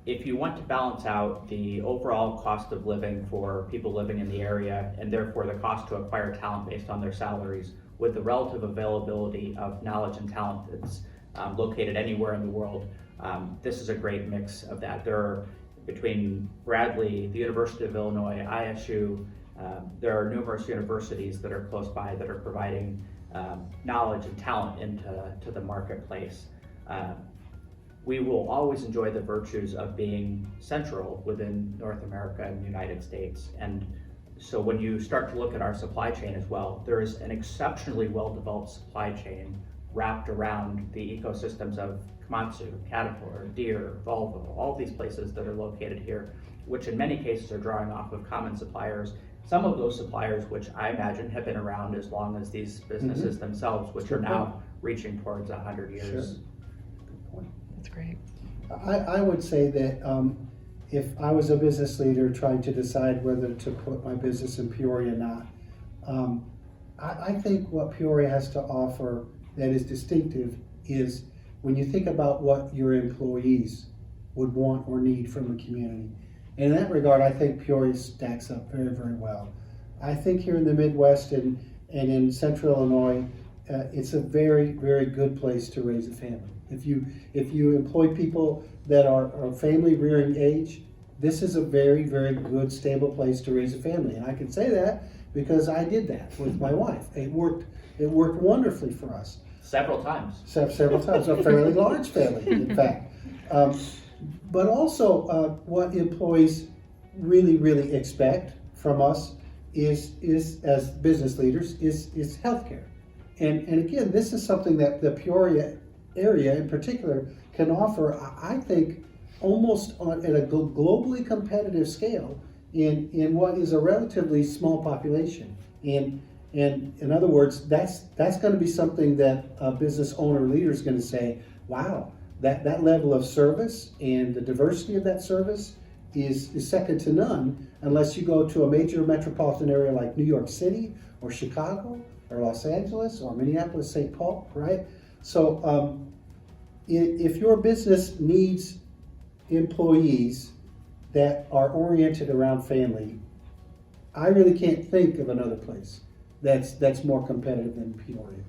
if you want to balance out the overall cost of living for people living in the area and therefore the cost to acquire talent based on their salaries with the relative availability of knowledge and talent that's located anywhere in the world, this is a great mix of that. There are, between Bradley, the University of Illinois, ISU, there are numerous universities that are close by that are providing knowledge and talent into the marketplace. We will always enjoy the virtues of being central within North America and the United States. And so when you start to look at our supply chain as well, there is an exceptionally well-developed supply chain wrapped around the ecosystems of Komatsu, Caterpillar, Deere, Volvo, all these places that are located here, which in many cases are drawing off of common suppliers. Some of those suppliers, which I imagine have been around as long as these businesses themselves, which are now reaching towards 100 years. Sure. Good point. That's great. I would say that if I was a business leader trying to decide whether to put my business in Peoria or not, I think what Peoria has to offer that is distinctive is when you think about what your employees would want or need from a community. In that regard, I think Peoria stacks up very, very well. I think here in the Midwest and in Central Illinois, it's a very, very good place to raise a family. If you employ people that are family rearing age, this is a very, very good, stable place to raise a family. And I can say that because I did that with my wife. It worked wonderfully for us. Several times. Several times, a fairly large family, in fact. But also, what employees really, really expect from us is as business leaders, is healthcare. And again, this is something that the Peoria area in particular can offer, I think, almost at a globally competitive scale in what is a relatively small population. And in other words, that's going to be something that a business owner leader is going to say, wow, that level of service and the diversity of that service is second to none unless you go to a major metropolitan area like New York City or Chicago or Los Angeles or Minneapolis, St. Paul, right? So if your business needs employees that are oriented around family, I really can't think of another place that's more competitive than Peoria.